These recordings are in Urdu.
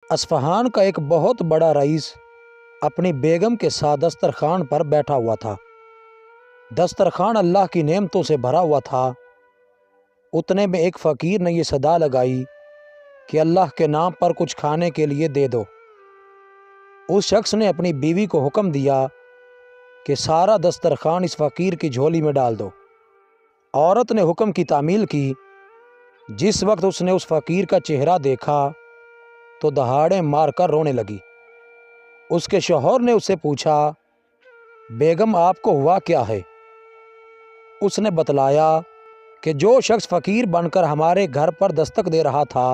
اصفہان کا ایک بہت بڑا رئیس اپنی بیگم کے ساتھ دسترخوان پر بیٹھا ہوا تھا۔ دسترخوان اللہ کی نعمتوں سے بھرا ہوا تھا۔ اتنے میں ایک فقیر نے یہ صدا لگائی کہ اللہ کے نام پر کچھ کھانے کے لیے دے دو۔ اس شخص نے اپنی بیوی کو حکم دیا کہ سارا دسترخوان اس فقیر کی جھولی میں ڈال دو۔ عورت نے حکم کی تعمیل کی۔ جس وقت اس نے اس فقیر کا چہرہ دیکھا تو دہاڑے مار کر رونے لگی۔ اس کے شوہر نے اس سے پوچھا، بیگم آپ کو ہوا کیا ہے؟ اس نے بتلایا کہ جو شخص فقیر بن کر ہمارے گھر پر دستک دے رہا تھا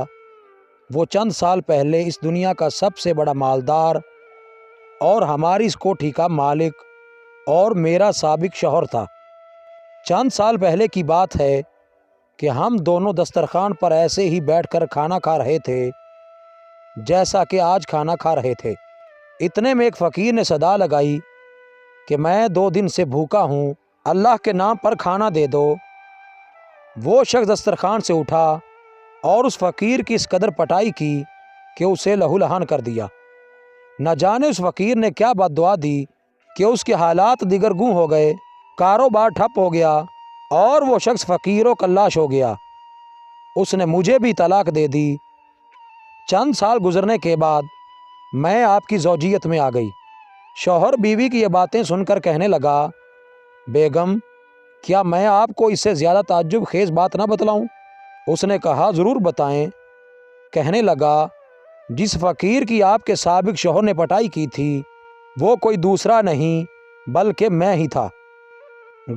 وہ چند سال پہلے اس دنیا کا سب سے بڑا مالدار اور ہماری اس کوٹھی کا مالک اور میرا سابق شوہر تھا۔ چند سال پہلے کی بات ہے کہ ہم دونوں دسترخوان پر ایسے ہی بیٹھ کر کھانا کھا رہے تھے جیسا کہ آج کھانا کھا رہے تھے۔ اتنے میں ایک فقیر نے صدا لگائی کہ میں 2 دن سے بھوکا ہوں، اللہ کے نام پر کھانا دے دو۔ وہ شخص دسترخوان سے اٹھا اور اس فقیر کی اس قدر پٹائی کی کہ اسے لہو لہان کر دیا۔ نہ جانے اس فقیر نے کیا بد دعا دی کہ اس کے حالات دیگر گوں ہو گئے، کاروبار ٹھپ ہو گیا اور وہ شخص فقیر و کلاش ہو گیا۔ اس نے مجھے بھی طلاق دے دی۔ چند سال گزرنے کے بعد میں آپ کی زوجیت میں آ گئی۔ شوہر بیوی کی یہ باتیں سن کر کہنے لگا، بیگم کیا میں آپ کو اس سے زیادہ تعجب خیز بات نہ بتلاؤں؟ اس نے کہا، ضرور بتائیں۔ کہنے لگا، جس فقیر کی آپ کے سابق شوہر نے پٹائی کی تھی وہ کوئی دوسرا نہیں بلکہ میں ہی تھا۔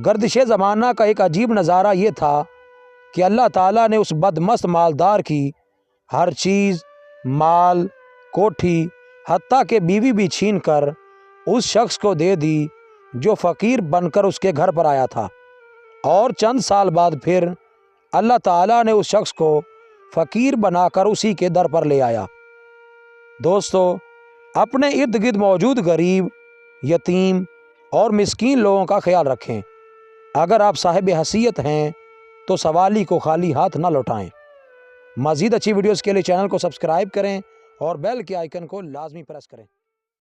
گردش زمانہ کا ایک عجیب نظارہ یہ تھا کہ اللہ تعالیٰ نے اس بدمست مالدار کی ہر چیز، مال، کوٹھی، حتیٰ کہ بیوی بھی چھین کر اس شخص کو دے دی جو فقیر بن کر اس کے گھر پر آیا تھا، اور چند سال بعد پھر اللہ تعالیٰ نے اس شخص کو فقیر بنا کر اسی کے در پر لے آیا۔ دوستو، اپنے ارد گرد موجود غریب، یتیم اور مسکین لوگوں کا خیال رکھیں۔ اگر آپ صاحب حیثیت ہیں تو سوالی کو خالی ہاتھ نہ لوٹائیں۔ مزید اچھی ویڈیوز کے لیے چینل کو سبسکرائب کریں اور بیل کے آئیکن کو لازمی پریس کریں۔